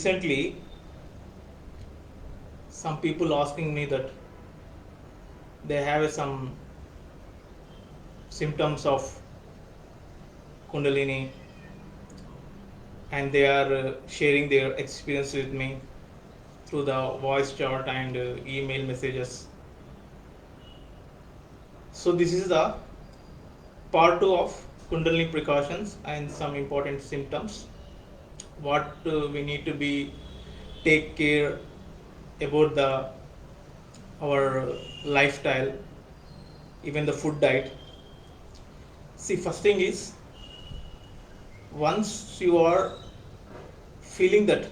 Recently, some people asking me that they have some symptoms of Kundalini, and they are sharing their experience with me through the voice chat and email messages. So this is the part 2 of Kundalini precautions and some important symptoms. What we need to be take care about the our lifestyle, even the food diet. See, first thing is, once you are feeling that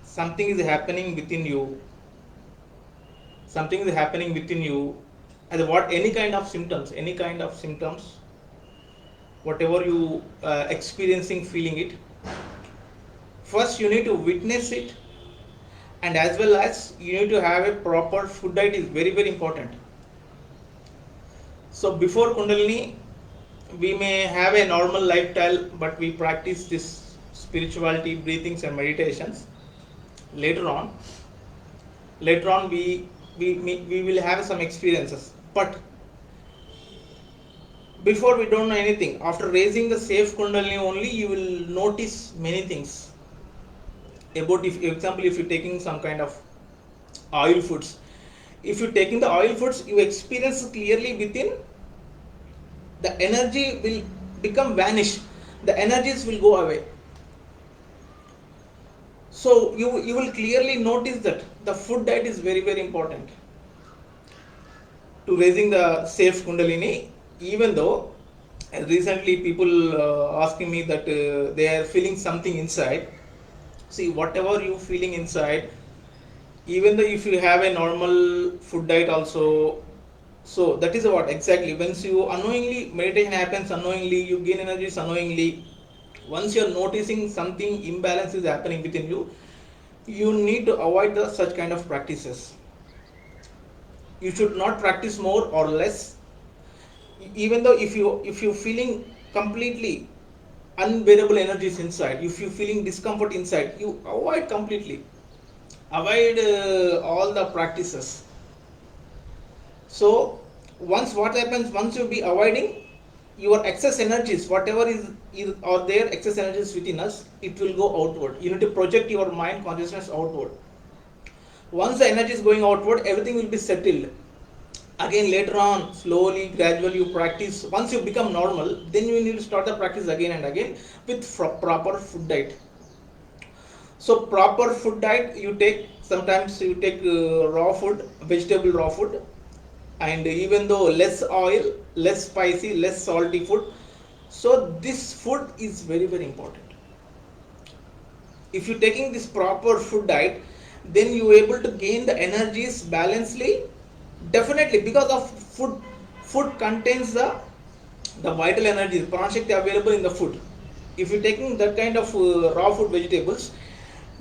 something is happening within you, something is happening within you, and what any kind of symptoms, whatever you experiencing, feeling it, first you need to witness it, and as well as you need to have a proper food diet is very very important. So before Kundalini, we may have a normal lifestyle, but we practice this spirituality, breathings and meditations. Later on we will have some experiences, but before we don't know anything. After raising the safe Kundalini only, you will notice many things about, if example, if you're taking some kind of oil foods, if you're taking the oil foods, you experience clearly within, the energy will become vanish, the energies will go away. So you will clearly notice that the food diet is very very important to raising the safe Kundalini. Even though recently people asking me that they are feeling something inside. See, whatever you feeling inside, even though if you have a normal food diet also, so that is what exactly, once you unknowingly, meditation happens unknowingly, you gain energies unknowingly. Once you are noticing something imbalance is happening within you, you need to avoid the such kind of practices. You should not practice more or less. Even though if you feeling completely unbearable energies inside, if you feeling discomfort inside, you avoid completely, avoid all the practices. So once what happens, once you be avoiding, your excess energies, whatever is or there excess energies within us, it will go outward. You need to project your mind consciousness outward. Once the energy is going outward, everything will be settled. Again later on, slowly, gradually you practice. Once you become normal, then you need to start the practice again and again with proper food diet. So proper food diet, you take, sometimes you take raw food, vegetable raw food, and even though less oil, less spicy, less salty food. So this food is very very important. If you're taking this proper food diet, then you are able to gain the energies balancedly. Definitely, because of food contains the vital energies, pranashakti available in the food. If you're taking that kind of raw food vegetables,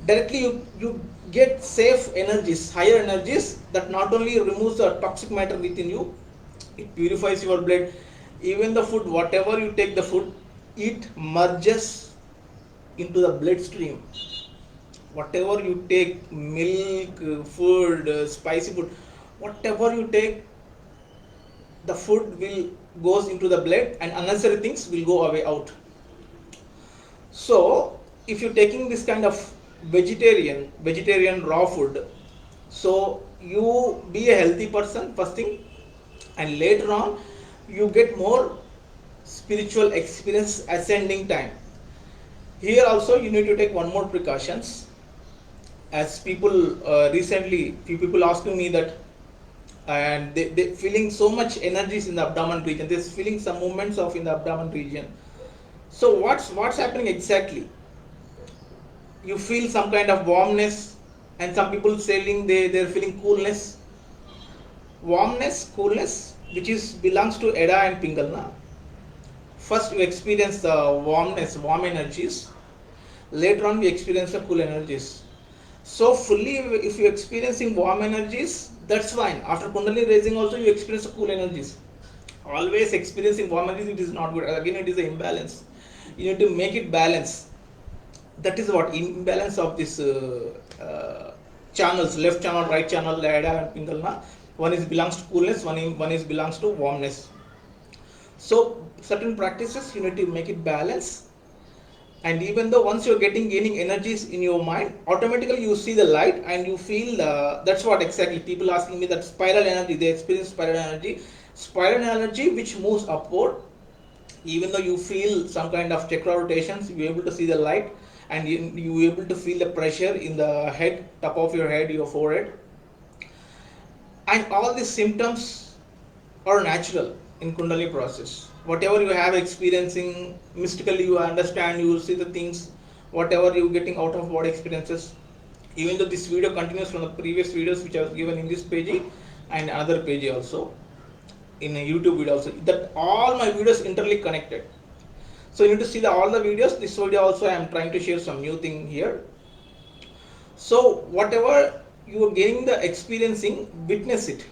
directly you get safe energies, higher energies, that not only removes the toxic matter within you, it purifies your blood. Even the food, whatever you take the food, it merges into the bloodstream. Whatever you take, milk, food, spicy food, whatever you take, the food will goes into the blood and unnecessary things will go away out. So if you're taking this kind of vegetarian raw food, so you be a healthy person first thing, and later on you get more spiritual experience ascending time. Here also you need to take one more precautions. As people recently, few people asking me that, and they feeling so much energies in the abdomen region, they're feeling some movements of in the abdomen region. So what's happening exactly? You feel some kind of warmness, and some people saying they're feeling coolness. Warmness, coolness, which is belongs to Eda and Pingalna. First you experience the warmness, warm energies. Later on we experience the cool energies. So fully, if you're experiencing warm energies, that's fine. After Kundalini raising also you experience the cool energies. Always experiencing warm energies, it is not good. Again, it is an imbalance. You need to make it balance. That is what imbalance of this channels, left channel, right channel, Lada and Pingalna. One is belongs to coolness, one is belongs to warmness. So certain practices you need to make it balance. And even though once you're gaining energies in your mind, automatically you see the light and you feel that's what exactly people asking me, that spiral energy, they experience spiral energy which moves upward. Even though you feel some kind of chakra rotations, you're able to see the light, and you're able to feel the pressure in the head, top of your head, your forehead. And all these symptoms are natural in Kundalini process. Whatever you have experiencing mystically, you understand, you see the things, whatever you're getting out of body experiences. Even though this video continues from the previous videos which I was given in this page and another page also, in a YouTube video also, that all my videos interly connected. So you need to see all the videos. This video also I am trying to share some new thing here. So whatever you are getting the experiencing, witness it.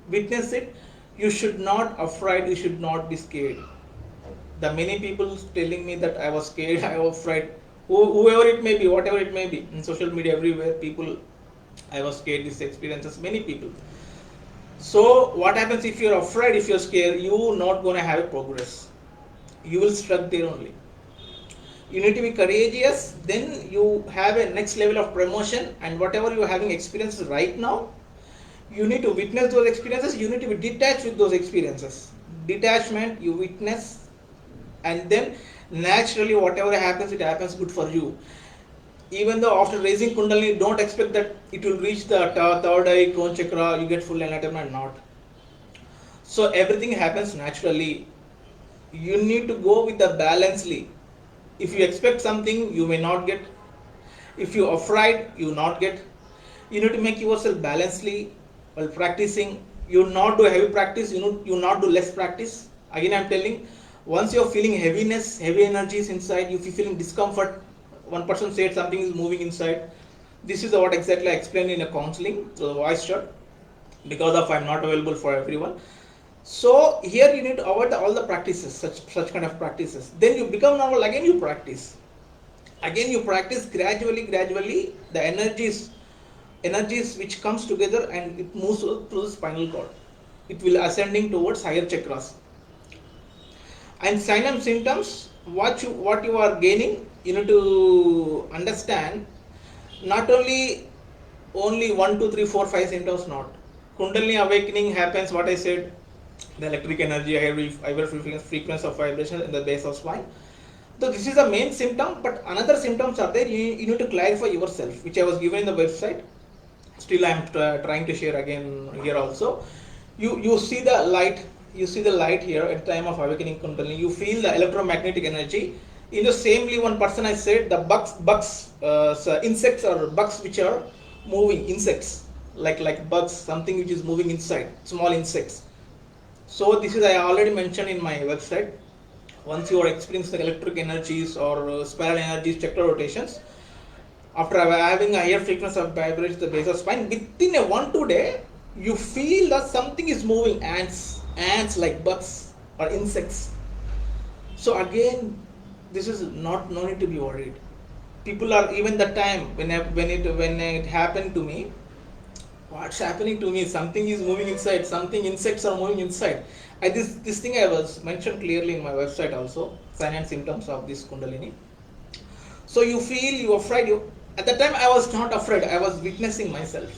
Witness it. You should not afraid, you should not be scared. The many people telling me that I was scared, I was afraid, whoever it may be, whatever it may be, in social media everywhere, people, I was scared, these experiences, many people. So what happens if you're afraid, if you're scared, you're not going to have a progress. You will stuck there only. You need to be courageous, then you have a next level of promotion, and whatever you're having experiences right now, you need to witness those experiences, you need to be detached with those experiences. Detachment, you witness, and then naturally whatever happens, it happens good for you. Even though after raising Kundalini, don't expect that it will reach the third eye, crown chakra, you get full enlightenment, not. So everything happens naturally. You need to go with the balancely. If you expect something, you may not get. If you are afraid, you will not get. You need to make yourself balancely while practicing. You not do heavy practice, you not do less practice. Again I am telling, once you are feeling heaviness, heavy energies inside, if you feeling discomfort, one person said something is moving inside. This is what exactly I explained in a counseling, so the voice shot, because of I'm not available for everyone. So here you need to avoid all the practices, such kind of practices. Then you become normal, again you practice. Again you practice gradually, the energies which comes together and it moves through the spinal cord. It will ascending towards higher chakras. And sign and symptoms, what you are gaining, you need to understand. Not only 1, 2, 3, 4, 5 symptoms, not. Kundalini awakening happens, what I said, the electric energy, higher frequency of vibration in the base of spine. So this is the main symptom, but another symptoms are there. You need to clarify yourself, which I was given in the website. Still I am trying to share again here also. You see the light, here at the time of awakening Kundalini. You feel the electromagnetic energy. In the samely one person I said, the insects or bugs which are moving, insects like bugs, something which is moving inside, small insects. So this is I already mentioned in my website. Once you are experiencing electric energies or spiral energies, chakra rotations, after having a higher frequency of vibration the base of spine, within a 1-2 day, you feel that something is moving, ants like bugs or insects. So again, this is no need to be worried. People are, even the time when it happened to me, what's happening to me? Something is moving inside. Something, insects are moving inside. This thing I was mentioned clearly in my website also. Sign and symptoms of this Kundalini. So you feel you are afraid. At the time I was not afraid. I was witnessing myself,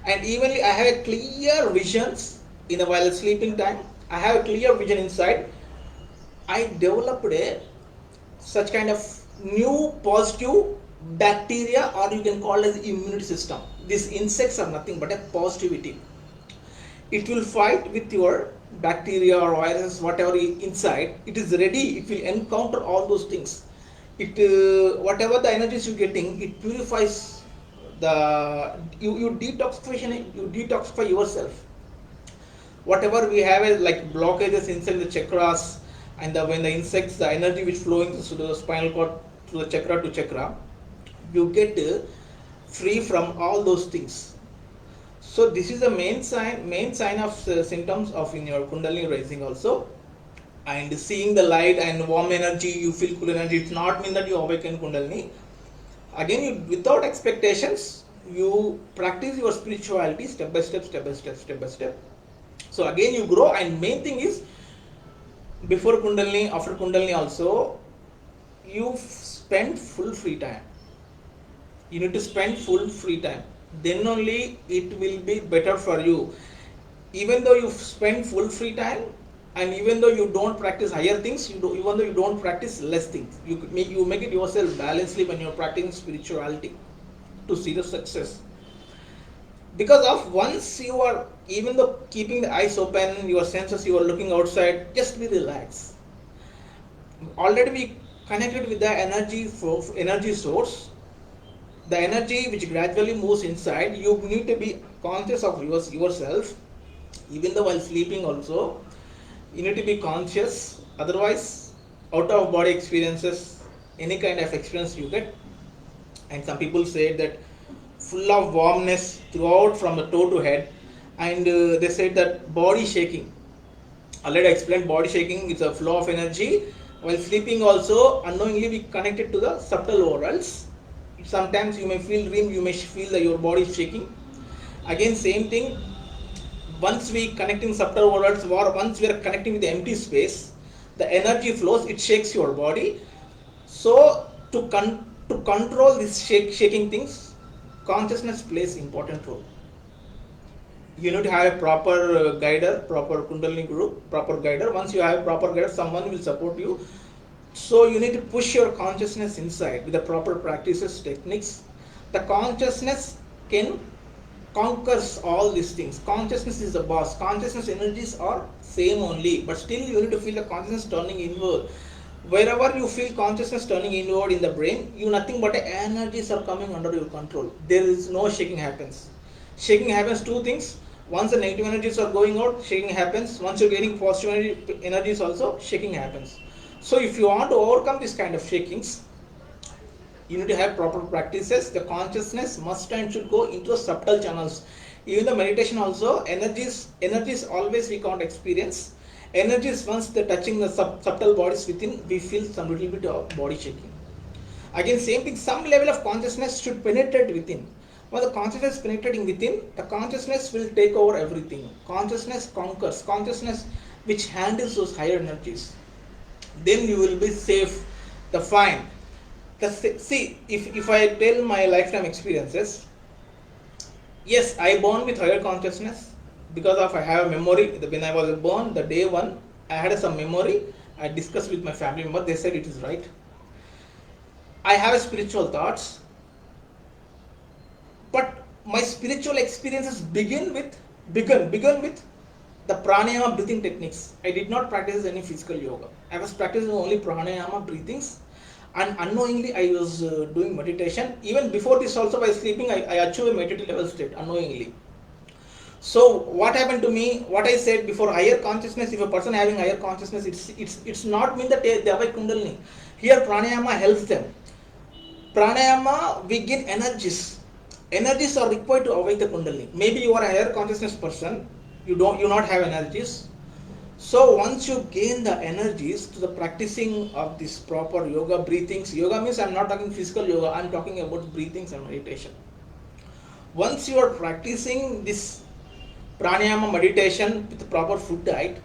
and evenly I have a clear visions in a while sleeping time. I have a clear vision inside. I developed such kind of new positive bacteria, or you can call it as immunity system. These insects are nothing but a positivity. It will fight with your bacteria or viruses, whatever inside. It is ready. It will encounter all those things. Whatever the energies you're getting, it purifies you detoxify yourself. Whatever we have is like blockages inside the chakras, and when the insects, the energy which flowing through the spinal cord, through the chakra to chakra, you get free from all those things. So this is the main sign of symptoms of in your Kundalini rising also. and seeing the light and warm energy, you feel cool energy. It's not mean that you awaken Kundalini. Again, you, without expectations, you practice your spirituality step by step, step by step, step by step. So again, you grow, and main thing is, before Kundalini, after Kundalini also, you spend full free time. You need to spend full free time. Then only it will be better for you. Even though you spend full free time, and even though you don't practice higher things, even though you don't practice less things, you make it yourself balancedly when you're practicing spirituality to see the success. Because of once you are, even though keeping the eyes open, your senses, you are looking outside, just be relaxed. Already we connected with the energy source, the energy which gradually moves inside. You need to be conscious of yourself. Even though while sleeping also, you need to be conscious. Otherwise, out of body experiences, any kind of experience you get, and some people say that full of warmness throughout from the toe to head, and they said that body shaking. Already I explained body shaking, it's a flow of energy. While sleeping also, unknowingly we connect it to the subtle worlds. Sometimes you may feel dream, you may feel that your body is shaking. Again, same thing, once we connecting subtle worlds, or once we are connecting with the empty space, the energy flows, it shakes your body. So to control this shaking things, consciousness plays important role. You need to have a proper guider, proper Kundalini guru, proper guider. Once you have a proper guider, someone will support you. So you need to push your consciousness inside with the proper practices, techniques. The consciousness can conquers all these things. Consciousness is the boss. Consciousness energies are same only, but still you need to feel the consciousness turning inward. Wherever you feel consciousness turning inward in the brain, you nothing but energies are coming under your control. There is no shaking happens. Shaking happens two things. Once the negative energies are going out, shaking happens. Once you're getting positive energies also, shaking happens. So if you want to overcome this kind of shakings, you need to have proper practices. The consciousness must and should go into the subtle channels. Even the meditation also, energies always we can't experience. Energies, once they're touching the subtle bodies within, we feel some little bit of body shaking. Again, same thing, some level of consciousness should penetrate within. When the consciousness is penetrating within, the consciousness will take over everything. Consciousness conquers. Consciousness which handles those higher energies. Then you will be safe. The fine. See, if I tell my lifetime experiences, yes, I born with higher consciousness because of I have a memory. When I was born, the day one, I had some memory. I discussed with my family member. They said it is right. I have spiritual thoughts, but my spiritual experiences begun with the pranayama breathing techniques. I did not practice any physical yoga. I was practicing only pranayama breathings, and unknowingly I was doing meditation. Even before this also, by sleeping, I achieved a meditative level state unknowingly. So what happened to me, what I said before, higher consciousness, if a person having higher consciousness, it's not mean that they awake Kundalini. Here pranayama helps them. Pranayama, we gain energies. Energies are required to awake the Kundalini. Maybe you are a higher consciousness person, you not have energies. So once you gain the energies to the practicing of this proper yoga breathings, yoga means I'm not talking physical yoga, I'm talking about breathings and meditation. Once you are practicing this pranayama meditation with proper food diet,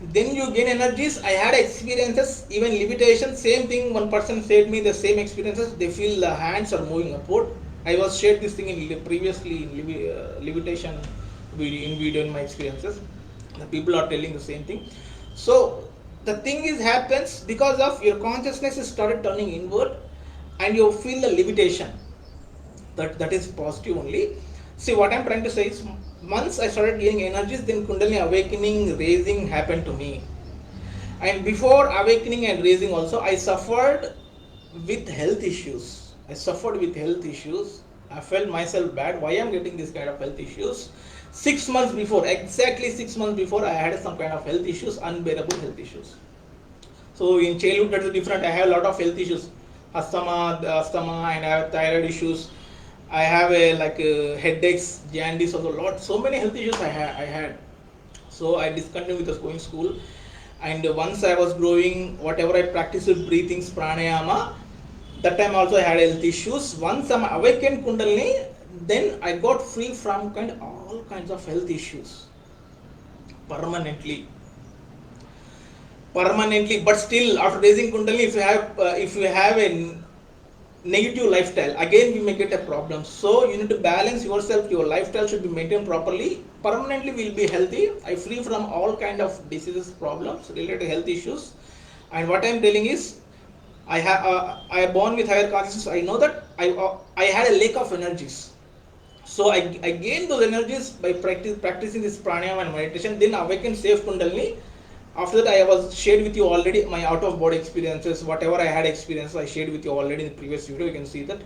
then you gain energies. I had experiences, even levitation, same thing, one person said me the same experiences, they feel the hands are moving upward. I was shared this thing in previously in levitation video in my experiences. The people are telling the same thing. So the thing is happens because of your consciousness is started turning inward, and you feel the levitation. That is positive only. See, what I'm trying to say is, once I started gaining energies, then Kundalini awakening, raising happened to me. And before awakening and raising also, I suffered with health issues. I felt myself bad. Why I'm getting this kind of health issues? 6 months before, exactly 6 months before, I had some kind of health issues, unbearable health issues. So in childhood, that's different. I have a lot of health issues, asthma, and I have thyroid issues. I have headaches, jaundice, also lot. So many health issues I had. So I discontinued with the going school. And once I was growing, whatever I practiced with breathing, pranayama, that time also I had health issues. Once I'm awakened Kundalini, then I got free from all kinds of health issues permanently. But still, after raising Kundalini, if you have a negative lifestyle, again we may get a problem. So you need to balance yourself. Your lifestyle should be maintained properly. Permanently will be healthy. I free from all kind of diseases, problems related to health issues. And what I am telling is, I born with higher consciousness. I know that I had a lack of energies. So I gained those energies by practicing this pranayama and meditation. Then awakened safe Kundalini. After that, I was shared with you already my out of body experiences, whatever I had experienced, I shared with you already in the previous video. You can see that.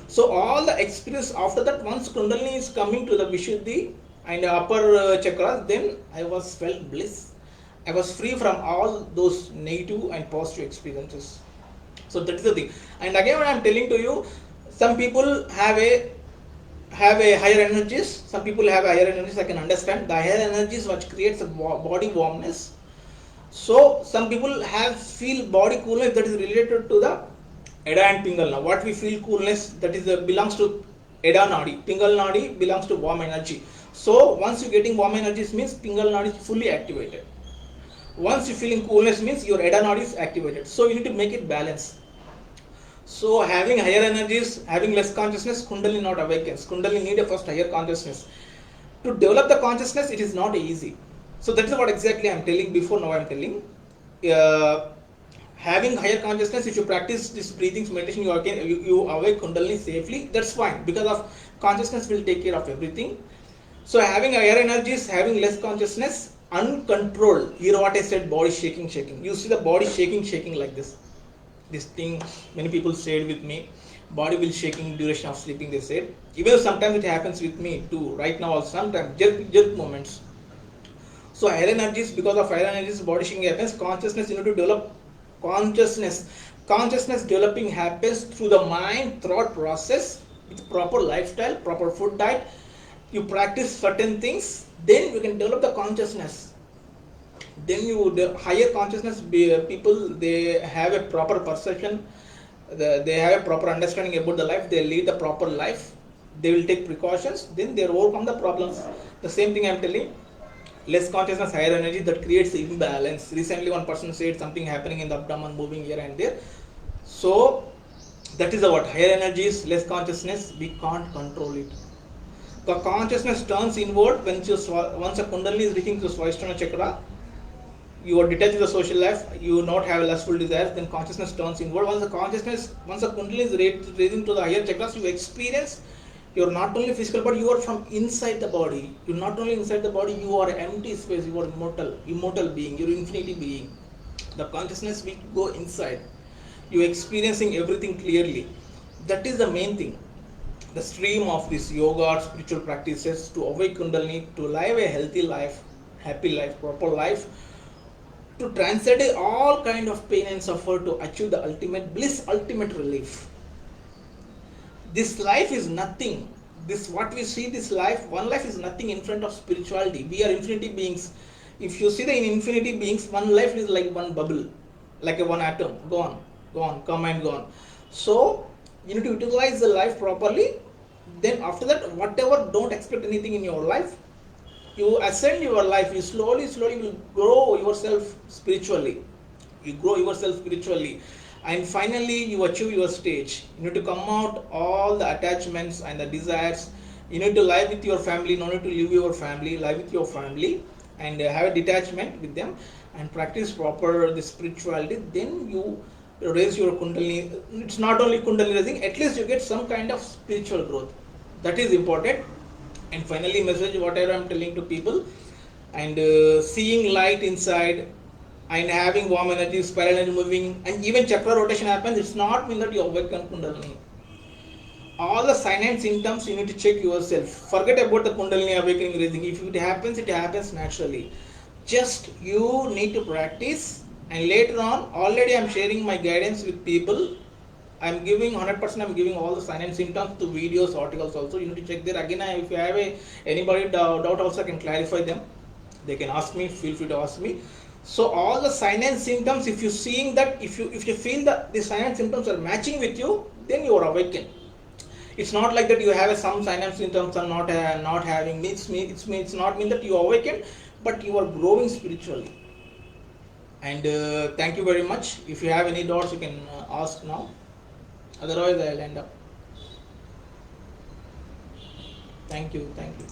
So all the experience after that, once Kundalini is coming to the Vishuddhi and upper chakras, then I was felt bliss. I was free from all those negative and positive experiences. So that is the thing. And again, what I am telling to you, some people have a higher energies. Some people have higher energies. I can understand the higher energies which creates a body warmness. So some people feel body coolness that is related to the Eda and Pingal. What we feel coolness, that is belongs to Eda Nadi. Pingal Nadi belongs to warm energy. So once you getting warm energies means Pingal Nadi is fully activated. Once you feeling coolness means your Eda Nadi is activated. So you need to make it balance. So having higher energies, having less consciousness, Kundalini not awakens. Kundalini need a first higher consciousness. To develop the consciousness, it is not easy. So that is what exactly I am telling before. Now I am telling. Having higher consciousness, if you practice this breathing meditation, you awake Kundalini safely. That's fine, because of consciousness will take care of everything. So having higher energies, having less consciousness, uncontrolled. Here what I said, body shaking. You see the body shaking like this. This thing, many people said with me, body will shaking duration of sleeping, they said. Even sometimes it happens with me too. Right now also sometimes jerk moments. So higher energies, because of higher energies, body shaking happens. Consciousness, you need to develop consciousness. Consciousness developing happens through the mind thought process with proper lifestyle, proper food diet. You practice certain things, then you can develop the consciousness. Then the higher consciousness people, they have a proper perception, they have a proper understanding about the life, they lead the proper life, they will take precautions, then they overcome the problems. The same thing I am telling. Less consciousness, higher energy, that creates imbalance. Recently one person said something happening in the abdomen, moving here and there. So that is what higher energies, less consciousness, we can't control it. The consciousness turns inward once a Kundalini is reaching to Svadhisthana chakra. You are detached with the social life, you not have lustful desires, then consciousness turns inward. Once the Kundalini is raising to the higher chakras, you experience you're not only physical, but you are from inside the body. You're not only inside the body, you are empty space, you are immortal being, you're infinity being. The consciousness will go inside. You're experiencing everything clearly. That is the main thing. The stream of this yoga or spiritual practices to awake Kundalini, to live a healthy life, happy life, proper life, to transcend all kind of pain and suffer, to achieve the ultimate bliss, ultimate relief. This life is nothing. This what we see, this life, one life is nothing in front of spirituality. We are infinity beings. If you see the infinity beings, one life is like one bubble, like a one atom, gone, come and gone. So you need to utilize the life properly. Then after that, whatever, don't expect anything in your life. You ascend your life, you slowly will grow yourself spiritually. You grow yourself spiritually. And finally you achieve your stage. You need to come out all the attachments and the desires. You need to live with your family, no need to leave your family, live with your family and have a detachment with them and practice proper the spirituality. Then you raise your Kundalini. It's not only Kundalini raising, at least you get some kind of spiritual growth. That is important. And finally, message whatever I am telling to people, and seeing light inside and having warm energy, spiral energy moving, and even chakra rotation happens, it's not mean that you awaken Kundalini. All the signs and symptoms you need to check yourself. Forget about the Kundalini awakening raising. If it happens naturally. Just you need to practice, and later on, already I am sharing my guidance with people. I am giving 100%. I am giving all the signs and symptoms to videos, articles also. You need to check there. Again, if you have anybody doubt also, I can clarify them. They can ask me. Feel free to ask me. So all the sign and symptoms, if you seeing that, if you feel that the sign and symptoms are matching with you, then you are awakened. It's not like that you have some sign and symptoms are not having. It's not mean that you are awakened, but you are growing spiritually. And thank you very much. If you have any doubts, you can ask now. Otherwise, I'll end up. Thank you. Thank you.